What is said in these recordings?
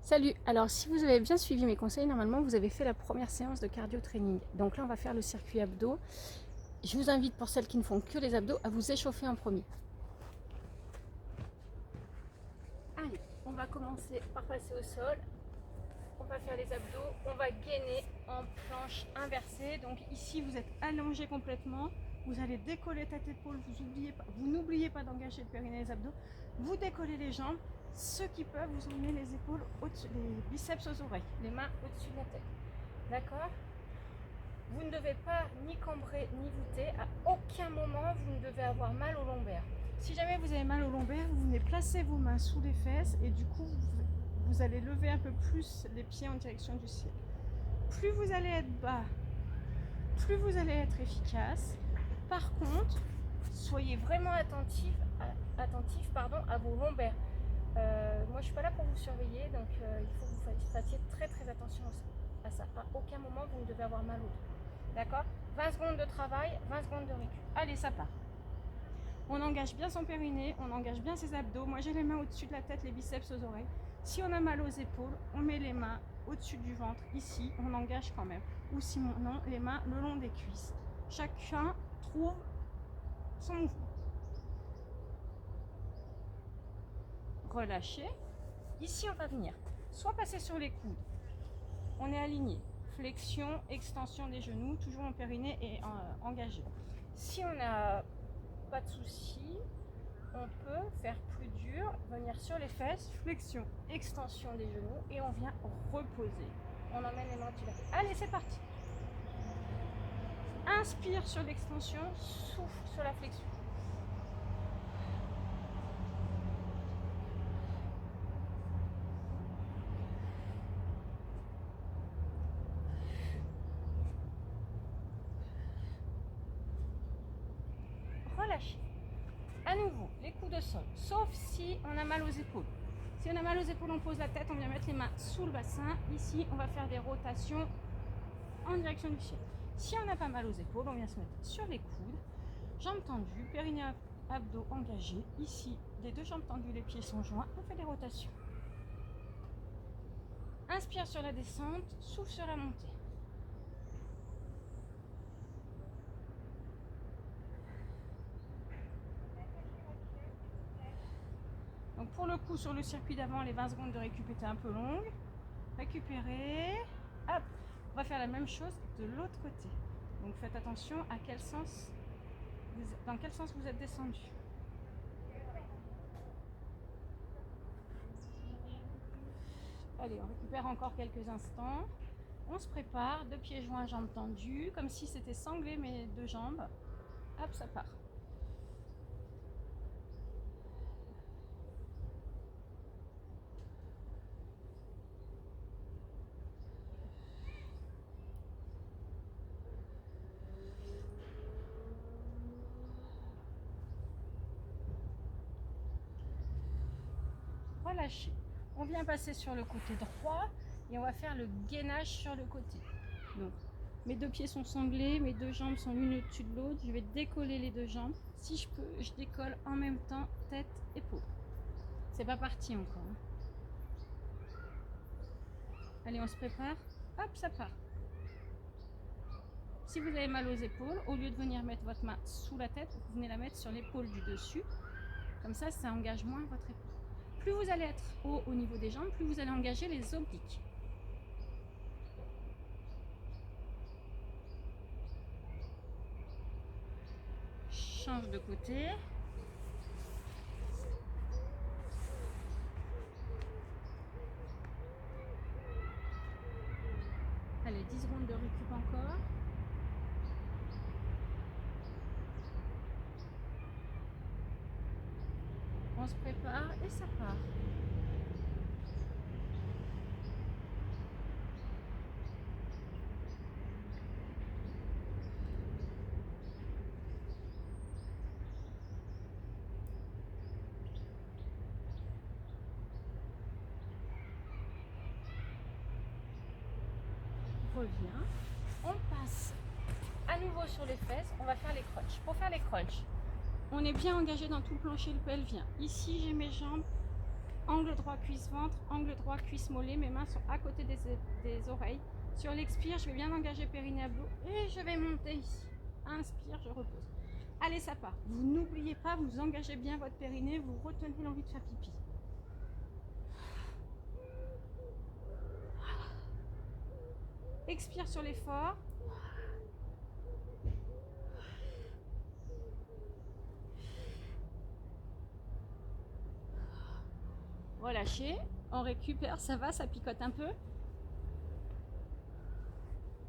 Salut, alors si vous avez bien suivi mes conseils, normalement vous avez fait la première séance de cardio training. Donc là on va faire le circuit abdos. Je vous invite, pour celles qui ne font que les abdos, à vous échauffer en premier. Allez, on va commencer par passer au sol. On va faire les abdos, on va gainer en planche inversée. Donc ici vous êtes allongé complètement. Vous allez décoller tête épaule, vous n'oubliez pas d'engager le périnée et les abdos. Vous décollez les jambes. Ceux qui peuvent, vous emmenez les épaules au-dessus, les biceps aux oreilles, les mains au-dessus de la tête. D'accord? Vous ne devez pas ni cambrer ni voûter. À aucun moment vous ne devez avoir mal au lombaire. Si jamais vous avez mal au lombaire, vous venez placer vos mains sous les fesses et du coup vous allez lever un peu plus les pieds en direction du ciel. Plus vous allez être bas, plus vous allez être efficace. Par contre, soyez vraiment attentif à vos lombaires. Moi je ne suis pas là pour vous surveiller, donc il faut que vous fassiez très attention à ça. À aucun moment vous ne devez avoir mal au dos. D'accord? 20 secondes de travail, 20 secondes de récup. Allez, ça part. On engage bien son périnée, on engage bien ses abdos. Moi j'ai les mains au-dessus de la tête, les biceps aux oreilles. Si on a mal aux épaules, on met les mains au-dessus du ventre, ici, on engage quand même. Ou sinon, les mains le long des cuisses. Chacun trouve son mouvement. Relâchez. Ici, on va venir soit passer sur les coudes. On est aligné. Flexion, extension des genoux, toujours mon périnée est engagé. Si on n'a pas de souci, on peut faire plus dur, venir sur les fesses, flexion, extension des genoux et on vient reposer. On emmène les mains au-dessus de la tête. Allez, c'est parti. Inspire sur l'extension, souffle sur la flexion. Relâchez. À nouveau, les coudes au sol, sauf si on a mal aux épaules. Si on a mal aux épaules, on pose la tête, on vient mettre les mains sous le bassin. Ici, on va faire des rotations en direction du ciel. Si on n'a pas mal aux épaules, on vient se mettre sur les coudes, jambes tendues, périnée, abdos engagés. Ici, les deux jambes tendues, les pieds sont joints, on fait des rotations. Inspire sur la descente, souffle sur la montée. Donc pour le coup, sur le circuit d'avant, les 20 secondes de récup étaient un peu longues. Récupérez. Hop, on va faire la même chose de l'autre côté. Donc faites attention à dans quel sens vous êtes descendu. Allez, on récupère encore quelques instants. On se prépare, deux pieds joints, jambes tendues, comme si c'était sanglé mes deux jambes. Hop, ça part. Relâchez. On vient passer sur le côté droit et on va faire le gainage sur le côté. Donc, mes deux pieds sont sanglés, mes deux jambes sont l'une au-dessus de l'autre. Je vais décoller les deux jambes. Si je peux, je décolle en même temps tête, épaule. C'est pas parti encore. Allez, on se prépare. Hop, ça part. Si vous avez mal aux épaules, au lieu de venir mettre votre main sous la tête, vous venez la mettre sur l'épaule du dessus. Comme ça engage moins votre épaule. Plus vous allez être haut au niveau des jambes, plus vous allez engager les obliques. Change de côté. Allez, 10 secondes de récup encore. On se prépare et ça part. Revient. On passe à nouveau sur les fesses. On va faire les crunchs. Pour faire les crunchs, on est bien engagé dans tout le plancher pelvien. Ici, j'ai mes jambes Angle droit, cuisse ventre, angle droit, cuisse mollet. Mes mains sont à côté des oreilles. Sur l'expire, je vais bien engager périnée abdos et je vais monter ici. Inspire, je repose. Allez, ça part. Vous n'oubliez pas, vous engagez bien votre périnée, vous retenez l'envie de faire pipi. Expire sur l'effort. Relâchez, on récupère, ça va, ça picote un peu.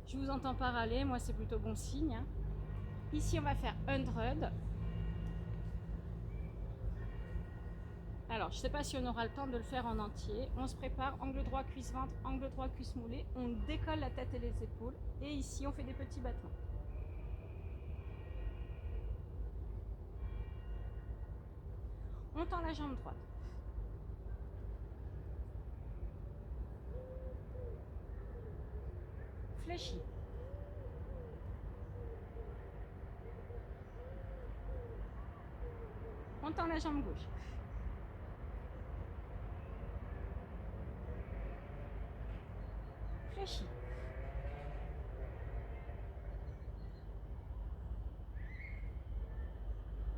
Je vous entends pas râler, moi c'est plutôt bon signe. Hein. Ici on va faire 100. Alors je sais pas si on aura le temps de le faire en entier. On se prépare, angle droit, cuisse ventre, angle droit, cuisse moulée. On décolle la tête et les épaules. Et ici on fait des petits battements. On tend la jambe droite. Fléchis. On tend la jambe gauche. Fléchis.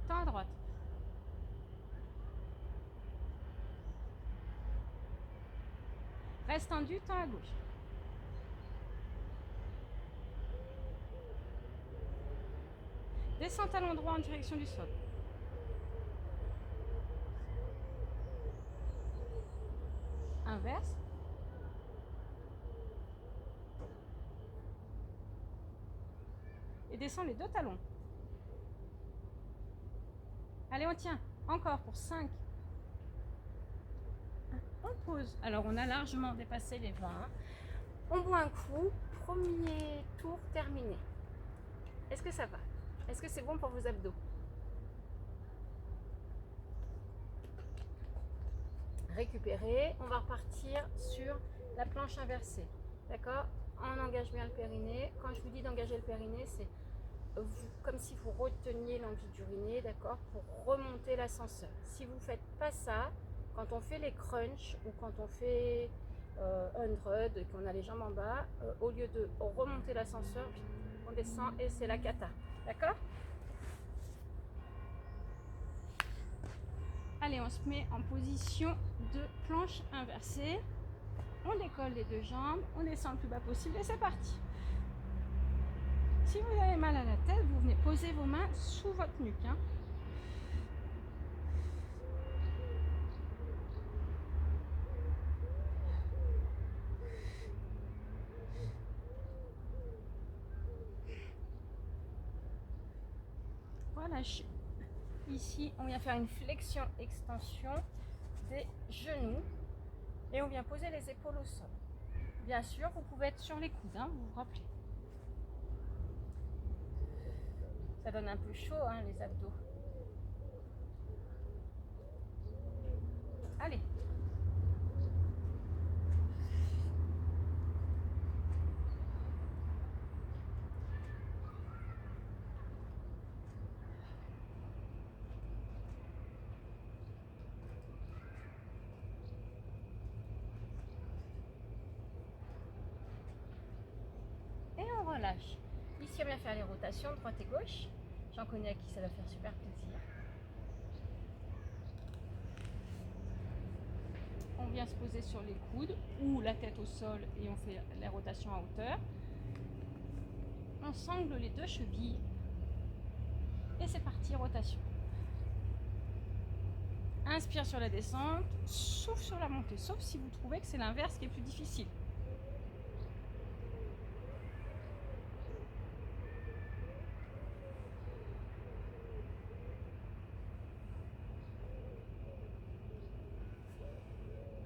Tends à droite. Reste tendu, tends à gauche. Descends talon droit en direction du sol. Inverse. Et descends les deux talons. Allez, on tient. Encore pour 5. On pose. Alors, on a largement dépassé les 20. On boit un coup. Premier tour terminé. Est-ce que ça va? Est-ce que c'est bon pour vos abdos? Récupérer. On va repartir sur la planche inversée. D'accord? On engage bien le périnée. Quand je vous dis d'engager le périnée, c'est comme si vous reteniez l'envie d'uriner, d'accord, pour remonter l'ascenseur. Si vous ne faites pas ça, quand on fait les crunchs ou quand on fait 100 et qu'on a les jambes en bas, au lieu de remonter l'ascenseur, on descend et c'est la cata. D'accord? Allez, on se met en position de planche inversée. On décolle les deux jambes, on descend le plus bas possible et c'est parti. Si vous avez mal à la tête, vous venez poser vos mains sous votre nuque. Hein. Voilà. Ici, on vient faire une flexion-extension des genoux et on vient poser les épaules au sol. Bien sûr, vous pouvez être sur les coudes, hein, vous vous rappelez. Ça donne un peu chaud, hein, les abdos. Allez. Et on relâche. Ici, on vient faire les rotations droite et gauche. J'en connais à qui ça va faire super plaisir. On vient se poser sur les coudes ou la tête au sol et on fait les rotations à hauteur. On sangle les deux chevilles et c'est parti, rotation. Inspire sur la descente, souffle sur la montée, sauf si vous trouvez que c'est l'inverse qui est plus difficile.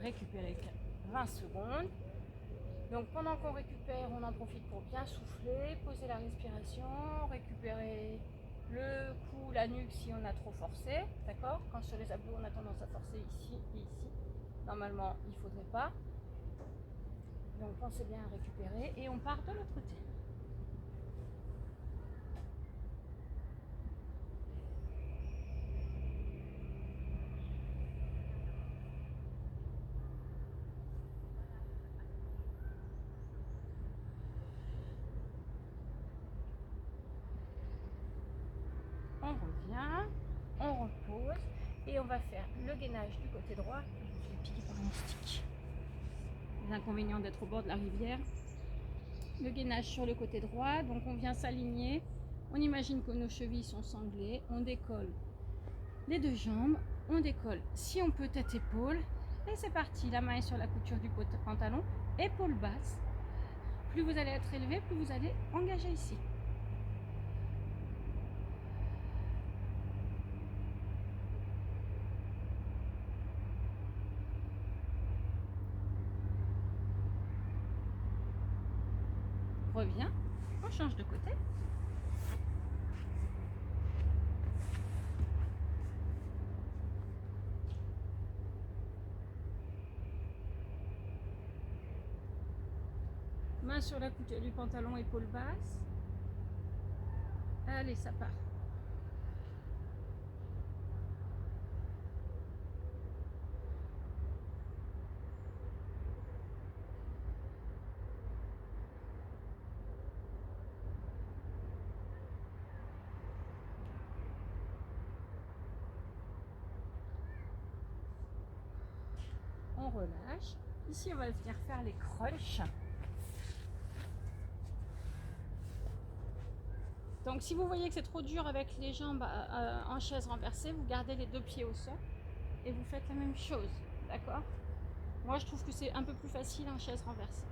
Récupérer 20 secondes. Donc pendant qu'on récupère, on en profite pour bien souffler, poser la respiration, récupérer le cou, la nuque si on a trop forcé, d'accord? Quand sur les abdos on a tendance à forcer ici et ici, normalement il ne faudrait pas. Donc pensez bien à récupérer et on part de l'autre côté. va faire le gainage du côté droit. Je vais piquer par un moustique. Les inconvénients d'être au bord de la rivière. Le gainage sur le côté droit, donc on vient s'aligner. On imagine que nos chevilles sont sanglées. On décolle les deux jambes. On décolle, si on peut, tête-épaule. Et c'est parti, la main est sur la couture du pantalon. Épaule basse. Plus vous allez être élevé, plus vous allez engager ici. Reviens, on change de côté. Main sur la couture du pantalon, épaule basse. Allez, ça part. On relâche. Ici, on va venir faire les crunchs. Donc, si vous voyez que c'est trop dur avec les jambes en chaise renversée, vous gardez les deux pieds au sol et vous faites la même chose. D'accord? Moi, je trouve que c'est un peu plus facile en chaise renversée.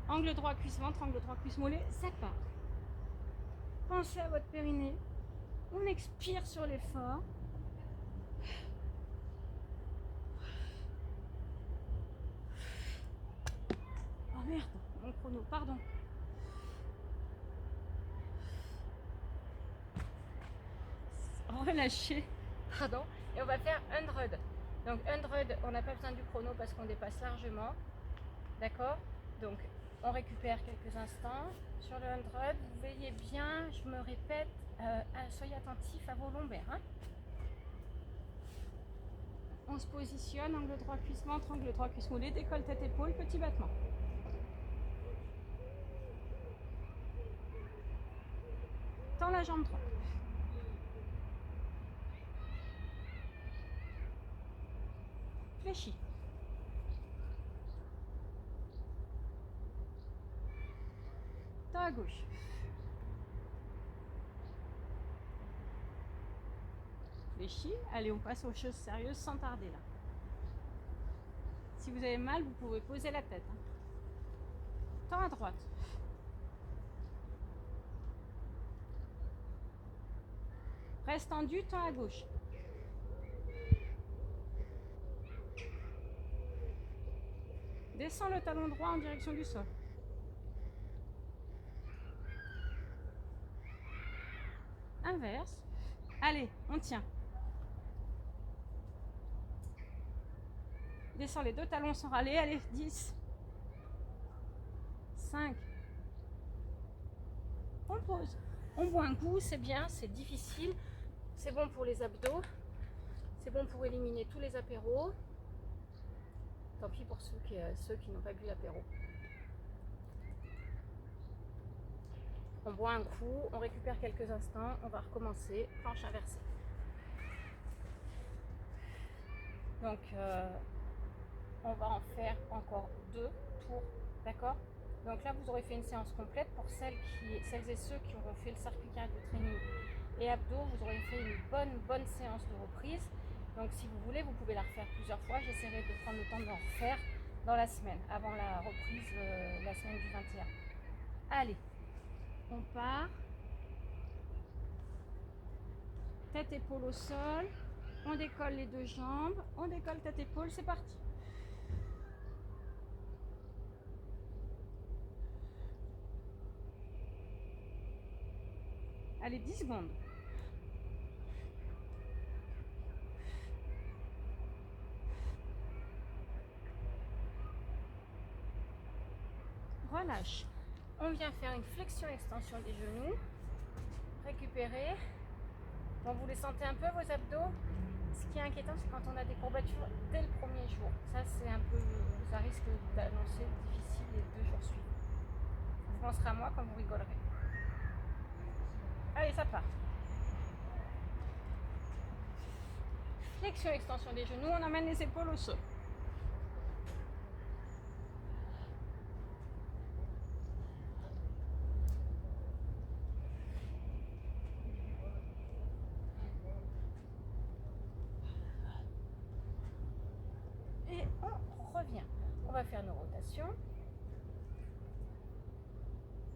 Angle droit, cuisse-ventre, angle droit, cuisse-mollet, ça part. Pensez à votre périnée. On expire sur l'effort. Oh merde, mon chrono, pardon. Relâchez, pardon, et on va faire 100. Donc 100, on n'a pas besoin du chrono parce qu'on dépasse largement, d'accord? Donc on récupère quelques instants. Sur le 100, vous veillez bien, je me répète, soyez attentifs à vos lombaires. Hein. On se positionne, angle droit cuisse-ventre, angle droit cuisse-mollet, décolle tête-épaule, petit battement. Tends la jambe droite. Fléchis. Tends à gauche. Fléchis. Allez, on passe aux choses sérieuses sans tarder là. Si vous avez mal, vous pouvez poser la tête. Hein. Tends à droite. Reste tendu, tends à gauche. Descends le talon droit en direction du sol. Inverse. Allez, on tient. Descends les deux talons sans râler. Allez, 10. 5. On pose. On boit un coup, c'est bien, c'est difficile. C'est bon pour les abdos. C'est bon pour éliminer tous les apéros. Tant pis pour ceux qui n'ont pas bu l'apéro. On boit un coup, on récupère quelques instants, on va recommencer, planche inversée. Donc, on va en faire encore 2 tours, d'accord? Donc là, vous aurez fait une séance complète. Pour celles et ceux qui auront fait le circuit cardio training et abdos, vous aurez fait une bonne séance de reprise. Donc si vous voulez, vous pouvez la refaire plusieurs fois. J'essaierai de prendre le temps d'en refaire dans la semaine, avant la reprise la semaine du 21. Allez, on part. Tête-épaule au sol. On décolle les deux jambes. On décolle tête-épaule, c'est parti. Allez, 10 secondes. Relâche. On vient faire une flexion-extension des genoux. Récupérer. Donc vous les sentez un peu vos abdos. Ce qui est inquiétant, c'est quand on a des courbatures dès le premier jour. Ça, c'est un peu, ça risque d'annoncer difficile les 2 jours suivants. Vous penserez à moi quand vous rigolerez. Allez, ça part. Flexion, extension des genoux, on emmène les épaules au sol. Et on revient. On va faire nos rotations.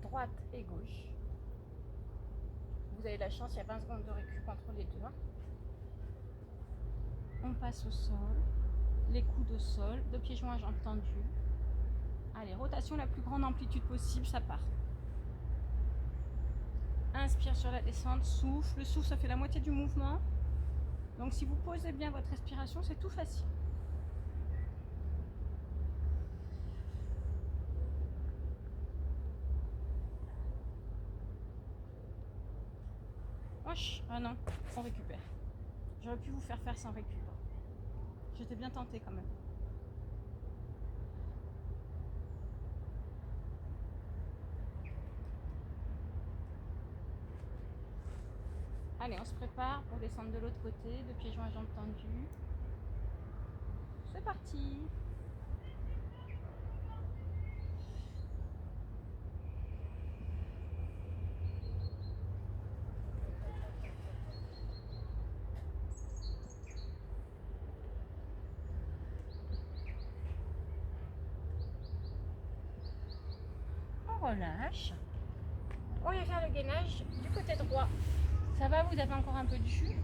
Droite et gauche. Vous avez de la chance, il y a 20 secondes de récup entre les deux. On passe au sol, les coudes au sol, deux pieds joints, jambes tendues. Allez, rotation la plus grande amplitude possible, ça part. Inspire sur la descente, souffle. Le souffle, ça fait la moitié du mouvement. Donc si vous posez bien votre respiration, c'est tout facile. Ah non, on récupère. J'aurais pu vous faire faire sans récup. J'étais bien tentée quand même. Allez, on se prépare pour descendre de l'autre côté, deux pieds joints, jambes tendues. C'est parti. On relâche. On vient faire le gainage du côté droit. Ça va, vous avez encore un peu de jus.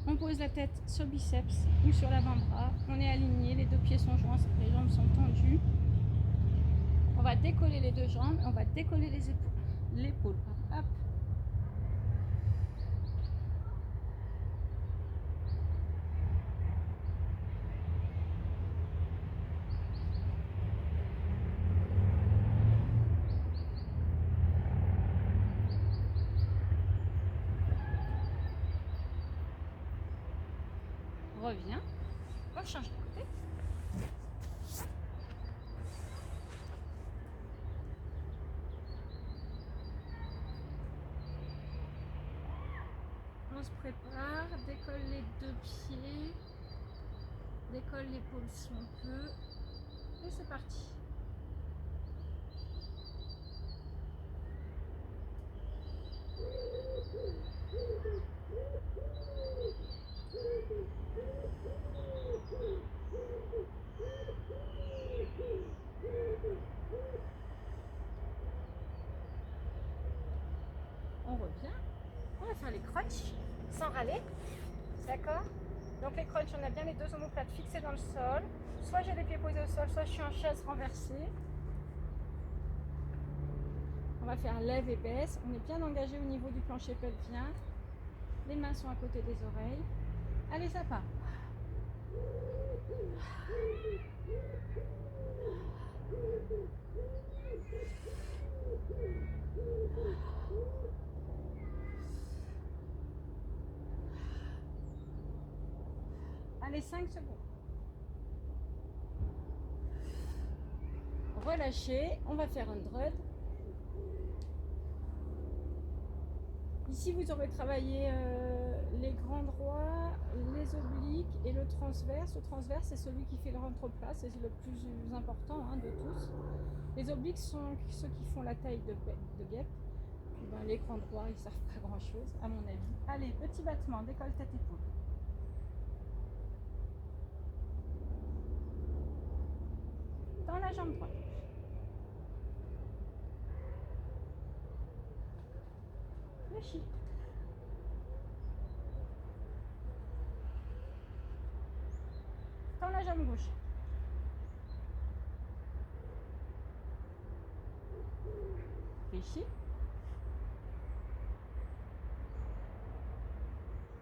On pose la tête sur le biceps ou sur l'avant-bras. On est aligné, les deux pieds sont joints, les jambes sont tendues. On va décoller les deux jambes, on va décoller les épaules. L'épaule, hop. Reviens. On change de côté. On se prépare, décolle les deux pieds, décolle l'épaule si on peut, et c'est parti. On revient. On va faire les crunchs sans râler, d'accord? Donc les crunchs, on a bien les deux omoplates fixées dans le sol. Soit j'ai les pieds posés au sol, soit je suis en chaise renversée. On va faire lève et baisse. On est bien engagé au niveau du plancher pelvien. Les mains sont à côté des oreilles. Allez, ça part. Allez, 5 secondes. Relâchez, on va faire un dread. Ici, vous aurez travaillé les grands droits, les obliques et le transverse. Le transverse, c'est celui qui fait le ventre-plat, c'est le plus important de tous. Les obliques sont ceux qui font la taille de guêpe. Puis ben, les grands droits, ils ne servent pas grand-chose, à mon avis. Allez, petit battement, décolle tête épaule. Dans la jambe droite. Fléchis. Dans la jambe gauche. Fléchis.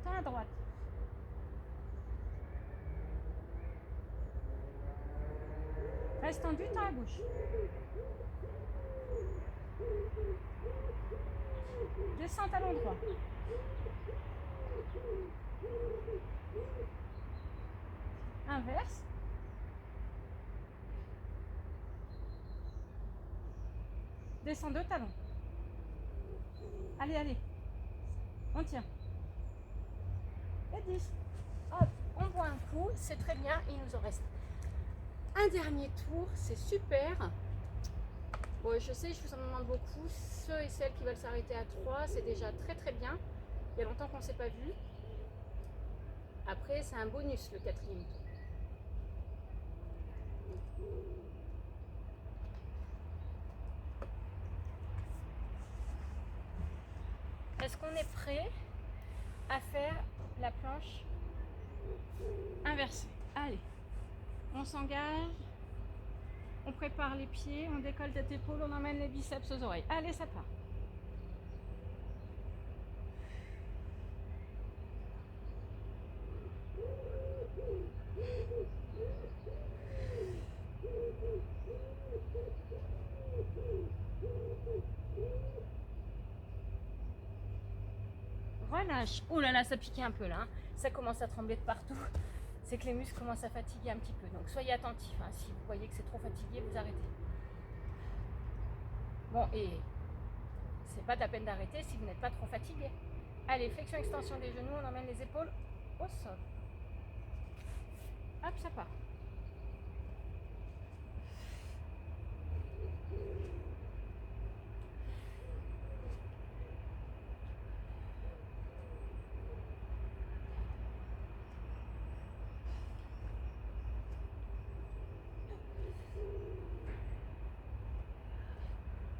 Dans la droite. Reste tendu, dans la gauche. Descends talon droit. Inverse. Descends deux talons. Allez, allez. On tient. et 10. Hop, on boit un coup, c'est très bien, il nous en reste un dernier tour, c'est super. Bon, je sais, je vous en demande beaucoup, ceux et celles qui veulent s'arrêter à 3, c'est déjà très très bien. Il y a longtemps qu'on ne s'est pas vu. Après, c'est un bonus le quatrième tour. Est-ce qu'on est prêt à faire la planche inversée? Allez, on s'engage, on prépare les pieds, on décolle tête épaule, on emmène les biceps aux oreilles. Allez, ça part. Relâche. Oh là là, ça piquait un peu là. Hein. Ça commence à trembler de partout. C'est que les muscles commencent à fatiguer un petit peu. Donc soyez attentifs. Hein. Si vous voyez que c'est trop fatigué, vous arrêtez. Bon, et c'est pas la peine d'arrêter si vous n'êtes pas trop fatigué. Allez, flexion, extension des genoux. On emmène les épaules au sol. Hop, ça part.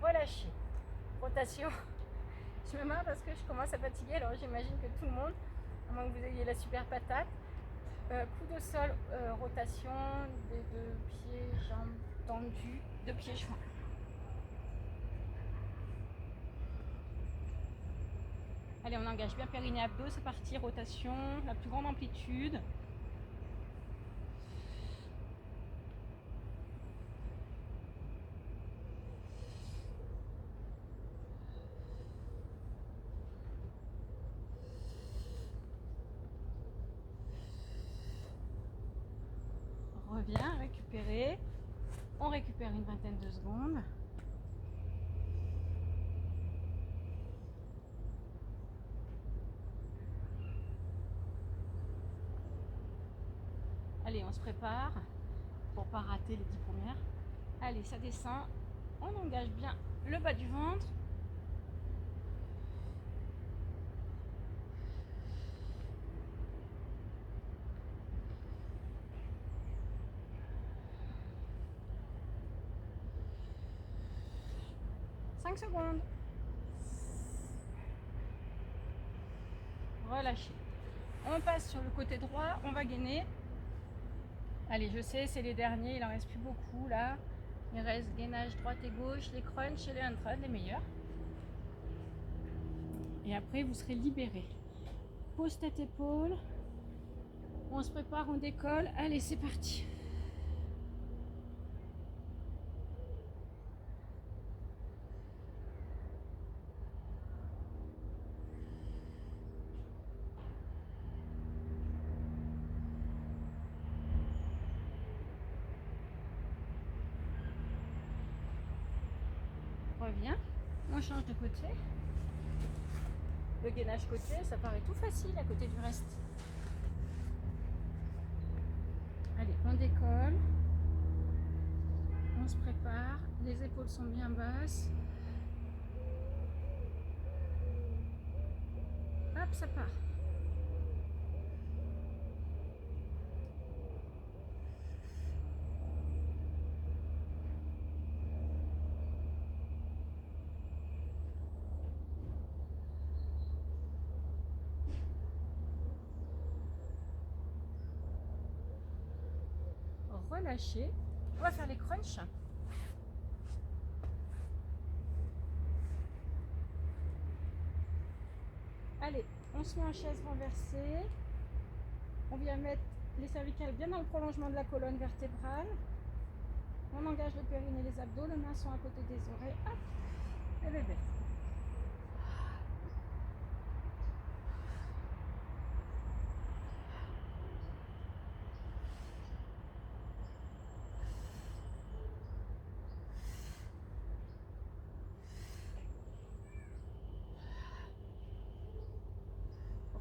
Relâchez. Rotation. Je me marre parce que je commence à fatiguer. Alors j'imagine que tout le monde, à moins que vous ayez la super patate. Coup de sol, rotation des deux pieds, jambes tendues, deux pieds joints. Allez, on engage bien périnée abdos, c'est parti, rotation, la plus grande amplitude. On revient, récupérer. On récupère une vingtaine de secondes. Allez, on se prépare pour pas rater les 10 premières. Allez, ça descend. On engage bien le bas du ventre. Secondes. Relâchez. On passe sur le côté droit, on va gainer. Allez, je sais, c'est les derniers, il en reste plus beaucoup là. Il reste gainage droite et gauche, les crunchs et les hand-thrusts, les meilleurs. Et après, vous serez libéré. Pose tête épaule. On se prépare, on décolle. Allez, c'est parti. Reviens. On change de côté. Le gainage côté, ça paraît tout facile à côté du reste. Allez, on décolle. On se prépare. Les épaules sont bien basses. Hop, ça part. Relâchez. On va faire les crunchs. Allez, on se met en chaise renversée. On vient mettre les cervicales bien dans le prolongement de la colonne vertébrale. On engage le périnée et les abdos. Les mains sont à côté des oreilles. Hop, et bébé.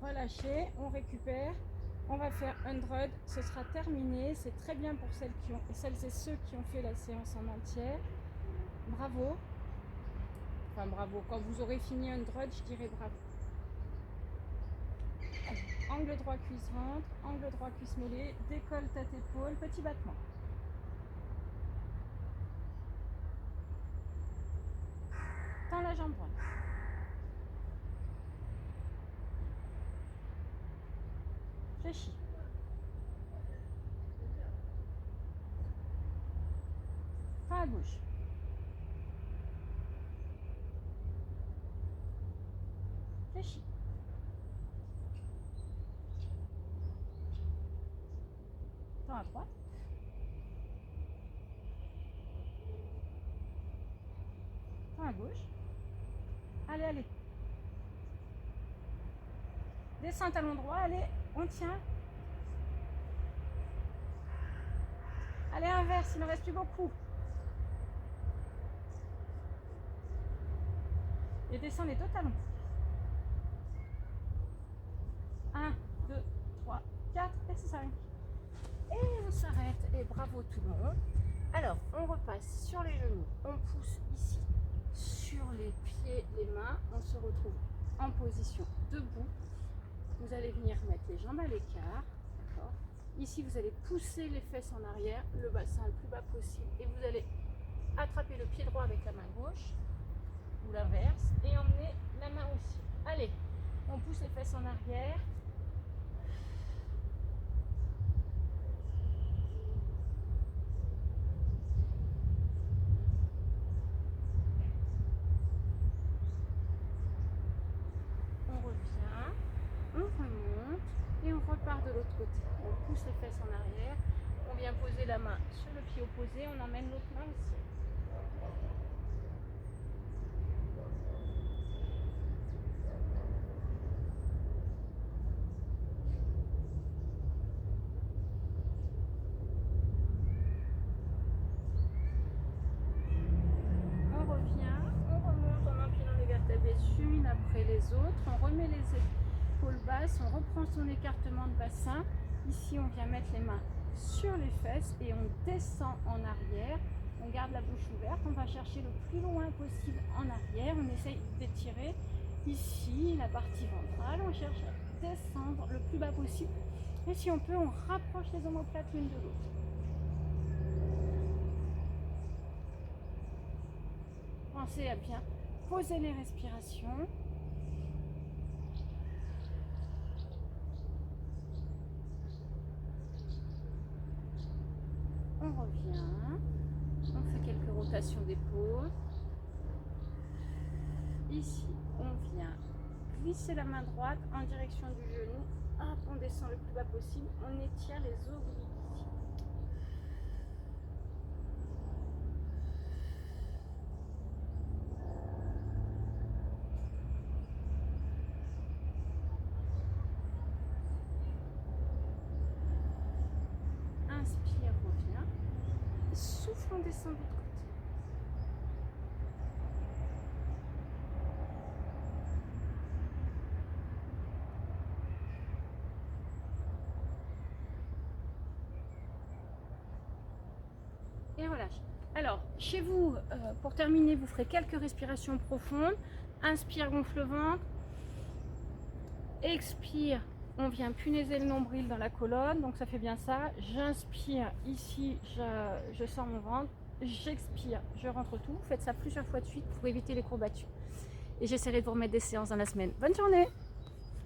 relâchez, on récupère. On va faire 100, ce sera terminé. C'est très bien pour celles et ceux qui ont fait la séance en entière. Bravo. Enfin bravo, quand vous aurez fini 100, je dirais bravo. Angle droit cuisse ventre, angle droit cuisse mollet, décolle tête épaule, petit battement. Tends la jambe droite. Fléchis. Tends à gauche. Fléchis. Tends à droite. Tends à gauche. Allez, allez. Descends talon droit, allez, on tient. Allez, inverse, il ne reste plus beaucoup. Et descends les deux talons. 1, 2, 3, 4, et c'est 5. Et on s'arrête, et bravo tout le monde. Alors, on repasse sur les genoux, on pousse ici, sur les pieds, les mains, on se retrouve en position debout. Vous allez venir mettre les jambes à l'écart, d'accord. Ici, vous allez pousser les fesses en arrière, le bassin le plus bas possible, et vous allez attraper le pied droit avec la main gauche, ou l'inverse, et emmener la main aussi. Allez, on pousse les fesses en arrière. On remonte et on repart de l'autre côté. On pousse les fesses en arrière, on vient poser la main sur le pied opposé, on emmène l'autre main aussi. On revient, on remonte en empilant les vertèbres les unes après les autres, on remet les épaules basses, on reprend son écartement de bassin. Ici, on vient mettre les mains sur les fesses et on descend en arrière. On garde la bouche ouverte, on va chercher le plus loin possible en arrière. On essaye d'étirer ici la partie ventrale. On cherche à descendre le plus bas possible. Et si on peut, on rapproche les omoplates l'une de l'autre. Pensez à bien poser les respirations. On revient, on fait quelques rotations d'épaules. Ici, on vient glisser la main droite en direction du genou. Hop, on descend le plus bas possible. On étire les obliques. Inspire, revient. Souffle, on descend de l'autre côté. Et relâche. Alors, chez vous, pour terminer, vous ferez quelques respirations profondes. Inspire, gonfle le ventre. Expire, on vient punaiser le nombril dans la colonne, donc ça fait bien ça. J'inspire, ici, je sens mon ventre. J'expire, je rentre tout. Faites ça plusieurs fois de suite pour éviter les courbatures. Et j'essaierai de vous remettre des séances dans la semaine. Bonne journée!